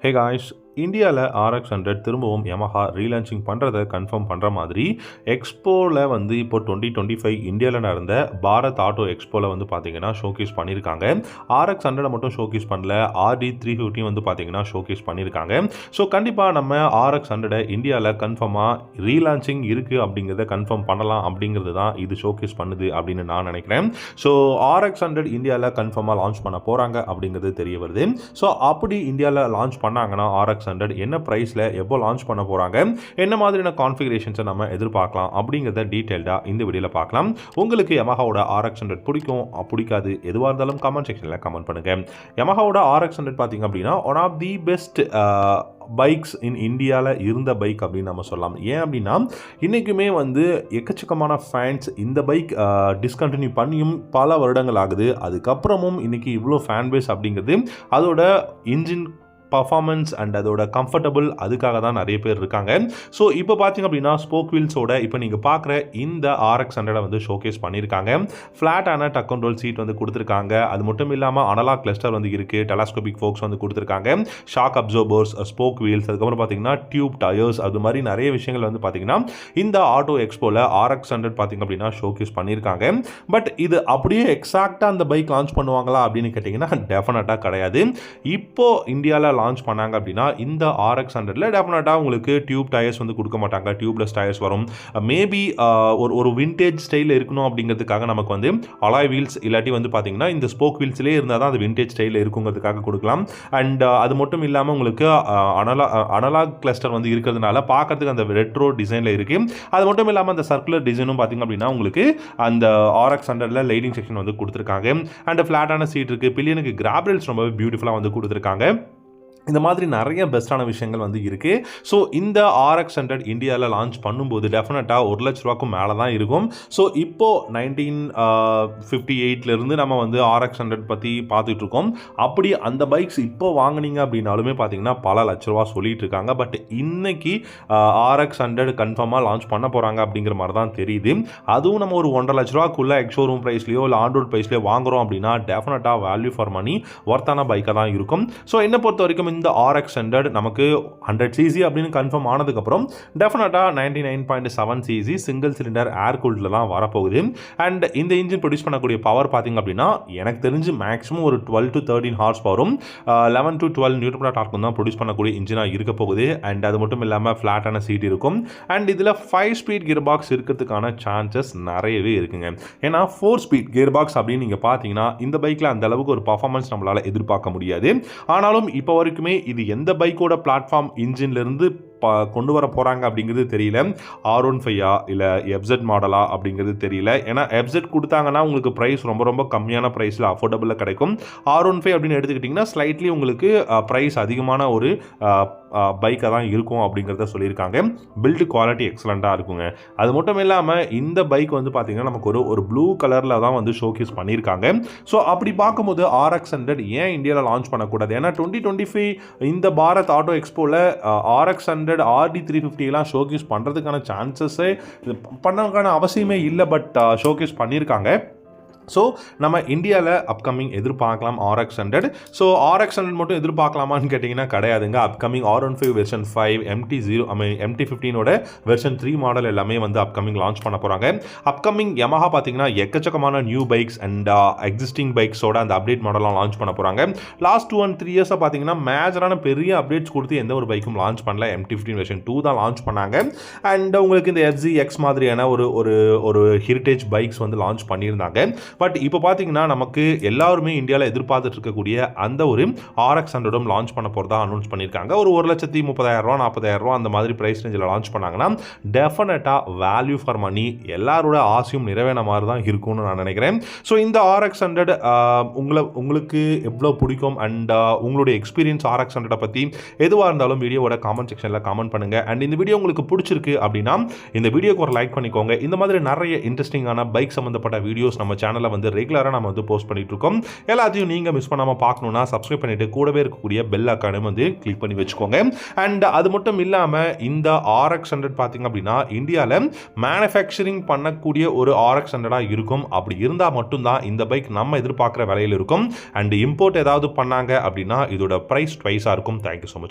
Hey guys, இந்தியாவில் RX100 திரும்பவும் Yamaha relaunching பண்ணுறதை கன்ஃபார்ம் பண்ணுற மாதிரி எக்ஸ்போவில் வந்து இப்போ 2025 இந்தியாவில் நடந்த பாரத் ஆட்டோ எக்ஸ்போவில் வந்து பார்த்தீங்கன்னா ஷோகேஸ் பண்ணியிருக்காங்க. RX100 மட்டும் ஷோகேஸ் பண்ணல, RD350 வந்து பார்த்தீங்கன்னா ஷோகேஸ் பண்ணியிருக்காங்க. ஸோ கண்டிப்பாக நம்ம RX100 இந்தியாவில் கன்ஃபார்மாக ரீலான்ச்சிங் இருக்குது அப்படிங்கிறத கன்ஃபார்ம் பண்ணலாம் அப்படிங்கிறது தான் இது ஷோகேஸ் பண்ணுது அப்படின்னு நான் நினைக்கிறேன். ஸோ RX100 இந்தியாவில் கன்ஃபார்மாக லான்ச் பண்ண போகிறாங்க அப்படிங்கிறது தெரிய வருது. ஸோ அப்படி இந்தியாவில் லான்ச் பண்ணாங்கன்னா RX100 என்ன பிரைஸ்ல எப்போ லான்ச் பண்ண போறாங்க, என்ன மாதிரியான கான்ஃபிகரேஷன்ஸை நம்ம எதிர்பார்க்கலாம் அப்படிங்கிறத டீடைல்டா இந்த வீடியோல பார்க்கலாம். உங்களுக்கு Yamahaவோட RX100 பிடிக்கும் பிடிக்காது எதுவாக இருந்தாலும் கமெண்ட் செக்ஷன்ல கமெண்ட் பண்ணுங்க. Yamahaவோட RX100 பார்த்தீங்க அப்படின்னா one of the best bikes in இந்தியாவில் இருந்த பைக் அப்படின்னு நம்ம சொல்லலாம். ஏன் அப்படின்னா இன்றைக்குமே வந்து எக்கச்சக்கமான ஃபேன்ஸ் இந்த பைக் டிஸ்கண்டினியூ பண்ணியும் பல வருடங்கள் ஆகுது. அதுக்கப்புறமும் இன்றைக்கி இவ்வளோ ஃபேன் பேஸ் அப்படிங்கிறது அதோட இன்ஜின் பர்ஃபார்மன்ஸ் அண்ட் அதோட கம்ஃபர்டபுள் அதுக்காக தான் நிறைய பேர் இருக்காங்க. ஸோ இப்போ பார்த்தீங்க அப்படின்னா ஸ்போக் வீல்ஸோட இப்போ நீங்கள் பார்க்குற இந்த RX100 வந்து ஷோகேஸ் பண்ணியிருக்காங்க. ஃப்ளாட்டான டக் கண்ட்ரோல் சீட் வந்து கொடுத்துருக்காங்க. அது மட்டும் இல்லாமல் அனலாக் கிளஸ்டர் வந்து இருக்குது, டெலஸ்கோபிக் ஃபோக்ஸ் வந்து கொடுத்துருக்காங்க, ஷாக் அப்சர்வர்ஸ், ஸ்போக் வீல்ஸ், அதுக்கப்புறம் பார்த்தீங்கன்னா டியூப் டயர்ஸ், அது மாதிரி நிறைய விஷயங்கள் வந்து பார்த்தீங்கன்னா இந்த ஆட்டோ எக்ஸ்போவில் RX100 பார்த்தீங்க அப்படின்னா ஷோகேஸ் பண்ணியிருக்காங்க. பட் இது அப்படியே எக்ஸாக்டாக அந்த பைக் லான்ச் பண்ணுவாங்களா அப்படின்னு கேட்டிங்கன்னா டெஃபினட்டாக கிடையாது. இப்போ இந்தியாவில் லான்ச் பண்ணாங்க அப்படின்னா இந்த RX100ல டெஃபினட்டாக உங்களுக்கு டியூப் டயர்ஸ் வந்து கொடுக்க மாட்டாங்க, டியூப்லெஸ் டயர்ஸ் வரும். மேபி ஒரு விண்டேஜ் ஸ்டைலில் இருக்கணும் அப்படிங்கிறதுக்காக நமக்கு வந்து அலாய் வீல்ஸ் இல்லாட்டி வந்து பார்த்தீங்கன்னா இந்த ஸ்போக் வீல்ஸ்லேயே இருந்தால் தான் அது விண்டேஜ் ஸ்டைலில் இருக்குங்கிறதுக்காக கொடுக்கலாம். அண்ட் அது மட்டும் இல்லாமல் உங்களுக்கு அனலாக் கிளஸ்டர் வந்து இருக்கிறதுனால பார்க்கறதுக்கு அந்த ரெட்ரோ டிசைனில் இருக்குது. அது மட்டும் இல்லாமல் அந்த சர்க்குலர் டிசைனும் பார்த்தீங்க அப்படின்னா உங்களுக்கு அந்த RX100ல லைட்டிங் செக்ஷன் வந்து கொடுத்துருக்காங்க. அண்ட் ஃப்ளாட்டான சீட் இருக்குது, பில்லியனுக்கு கிராப் ரெயில்ஸ் ரொம்பவே பியூட்டிஃபுல்லாக வந்து கொடுத்துருக்காங்க. இந்த மாதிரி நிறைய பெஸ்ட்டான விஷயங்கள் வந்து இருக்குது. ஸோ இந்த RX100 இந்தியாவில் லான்ச் பண்ணும்போது டெஃபினட்டாக 1 லட்ச ரூபாய்க்கும் மேலே தான் இருக்கும். ஸோ இப்போது 1958லேருந்து நம்ம வந்து RX100 பற்றி பார்த்துட்ருக்கோம். அப்படி அந்த பைக்ஸ் இப்போ வாங்கினீங்க அப்படின்னாலுமே பார்த்தீங்கன்னா பல லட்ச ரூபா சொல்லிட்டு இருக்காங்க. பட் இன்னைக்கு RX100 கன்ஃபார்மாக லான்ச் பண்ண போகிறாங்க அப்படிங்கிற மாதிரி தான் தெரியுது. அதுவும் நம்ம ஒரு 1.5 லட்ச ரூபாக்குள்ளே எக்ஷோரூம் ப்ரைஸ்லையோ இல்லை ஆன் ரோட் ப்ரைஸ்லையோ வாங்குகிறோம் அப்படின்னா டெஃபினட்டாக வேல்யூ ஃபார் மணி ஒர்த்தான பைக்காக தான் இருக்கும். ஸோ என்னை பொறுத்த வரைக்கும் இந்த RX100 நமக்கு 100cc அப்படின்னு கன்ஃபார்ம் ஆனதுக்கப்புறம் டெஃபினட்டாக 99.7cc சிங்கிள் சிலிண்டர் ஏர் கூல்டில் தான் வரப்போகுது. அண்ட் இந்த இன்ஜின் ப்ரொடியூஸ் பண்ணக்கூடிய பவர் பார்த்தீங்க அப்படின்னா எனக்கு தெரிஞ்சு மேக்ஸிமம் ஒரு 12 to 13 ஹார்ஸ் பவரும் 11 to 12 நியூட்டன் டார்க்கும் தான் ப்ரொடியூஸ் பண்ணக்கூடிய இன்ஜினாக இருக்க போகுது. அண்ட் அது மட்டும் இல்லாமல் ஃப்ளாட்டான சீட் இருக்கும். அண்ட் இதில் 5 ஸ்பீட் கியர் பாக்ஸ் இருக்கிறதுக்கான சான்சஸ் நிறையவே இருக்குங்க. ஏன்னா 4 ஸ்பீட் கியர் பாக்ஸ் அப்படின்னு நீங்கள் பார்த்தீங்கன்னா இந்த பைக்கில் அந்த அளவுக்கு ஒரு பர்ஃபார்மன்ஸ் நம்மளால் எதிர்பார்க்க முடியாது. ஆனாலும் இப்போ வரைக்கும் இது எந்த பைக்கோட பிளாட்ஃபார்ம் இன்ஜின்லேருந்து கொண்டு வர போகிறாங்க அப்படிங்கிறது தெரியல. R15 இல்லை FZ மாடலா அப்படிங்கிறது தெரியல. ஏன்னா FZ கொடுத்தாங்கன்னா உங்களுக்கு ப்ரைஸ் ரொம்ப ரொம்ப கம்மியான ப்ரைஸில் அஃபோர்டபுளாக கிடைக்கும். R15 அப்படின்னு எடுத்துக்கிட்டிங்கன்னா ஸ்லைட்லி உங்களுக்கு ப்ரைஸ் அதிகமான ஒரு பைக்காக தான் இருக்கும் அப்படிங்கிறத சொல்லியிருக்காங்க. பில்டு குவாலிட்டி எக்ஸலண்ட்டாக இருக்குங்க. அது மட்டும் இல்லாமல் இந்த பைக் வந்து பார்த்திங்கன்னா நமக்கு ஒரு ப்ளூ கலரில் தான் வந்து ஷோகேஸ் பண்ணியிருக்காங்க. ஸோ அப்படி பார்க்கும்போது RX100 ஏன் இந்தியாவில் லான்ச் பண்ணக்கூடாது? ஏன்னா 2025 இந்த பாரத் ஆட்டோ எக்ஸ்போவில் RX100 RD350 எல்லாம் ஷோகேஸ் பண்ணுறதுக்கான சான்சஸே பண்ணதுக்கான அவசியமே இல்லை. பட் ஷோகேஸ் பண்ணியிருக்காங்க. ஸோ நம்ம இந்தியாவில் அப்கமிங் எதிர்பார்க்கலாம் RX100. ஸோ RX100 மட்டும் எதிர்பார்க்கலாமான்னு கேட்டிங்கன்னா கிடையாதுங்க. அப்கமிங் R15 வெர்ஷன் 5 MT15ஓட வெர்ஷன் 3 மாடல் எல்லாமே வந்து அப்கமிங் லான்ச் பண்ண போகிறாங்க. அப்கமிங் Yamaha பார்த்தீங்கன்னா எக்கச்சக்கமான நியூ பைக்ஸ் அண்ட் எக்ஸிஸ்டிங் பைக்ஸோட அந்த அப்டேட் மாடலாம் லான்ச் பண்ண போகிறாங்க. லாஸ்ட் 2 and 3 இயர்ஸாக பார்த்தீங்கன்னா மேஜரான பெரிய அப்டேட்ஸ் கொடுத்து எந்த ஒரு பைக்கும் லான்ச் பண்ணல. MT15 வெர்ஷன் 2 தான் லான்ச் பண்ணாங்க. அண்ட் உங்களுக்கு இந்த FZX மாதிரியான ஒரு ஹெரிட்டேஜ் பைக்ஸ் வந்து லான்ச் பண்ணியிருந்தாங்க. பட் இப்போ பார்த்தீங்கன்னா நமக்கு எல்லாருமே இந்தியாவில் எதிர்பார்த்துட்டு இருக்கக்கூடிய அந்த ஒரு RX100 லான்ச் பண்ண போகிறதா அனௌன்ஸ் பண்ணியிருக்காங்க. ஒரு 1,30,000 ரூபா 40,000 ரூபா அந்த மாதிரி ப்ரைஸ் ரேஞ்சில் லான்ச் பண்ணாங்கன்னா டெஃபினட்டாக வேல்யூ ஃபார் மணி எல்லாரோட ஆசையும் நிறைவேற மாதிரி தான் இருக்கும்னு நான் நினைக்கிறேன். ஸோ இந்த RX100 உங்களுக்கு எவ்வளோ பிடிக்கும் அண்ட் உங்களுடைய எக்ஸ்பீரியன்ஸ் RX100 பற்றி எதுவாக இருந்தாலும் வீடியோவோட காமெண்ட் செக்ஷனில் காமெண்ட் பண்ணுங்கள். அண்ட் இந்த வீடியோ உங்களுக்கு பிடிச்சிருக்கு அப்படின்னா இந்த வீடியோக்கு ஒரு லைக் பண்ணிக்கோங்க. இந்த மாதிரி நிறைய இன்ட்ரெஸ்டிங்கான பைக் சம்மந்தப்பட்ட வீடியோஸ் நம்ம சேனலில் வந்து ரெகுலராக நம்ம வந்து போஸ்ட் பண்ணிட்டு இருக்கோம். எல்லாத்தையும் நீங்கள் மிஸ் பண்ணாமல் பார்க்கணுன்னா சப்ஸ்கிரைப் பண்ணிட்டு கூடவே இருக்கக்கூடிய பெல் ஐகானையும் வந்து கிளிக் பண்ணி வச்சுக்கோங்க. அண்ட் அது மட்டும் இல்லாமல் இந்த RX100 பார்த்தீங்க அப்படின்னா இந்தியாவில் மேனுஃபேக்சரிங் பண்ணக்கூடிய ஒரு RX100 இருக்கும். அப்படி இருந்தால் மட்டும்தான் இந்த பைக் நம்ம எதிர்பார்க்குற விலையில் இருக்கும். அண்ட் இம்போர்ட் ஏதாவது பண்ணாங்க அப்படின்னா இதோட ப்ரைஸ் ட்வைஸாக இருக்கும். Thank you so much.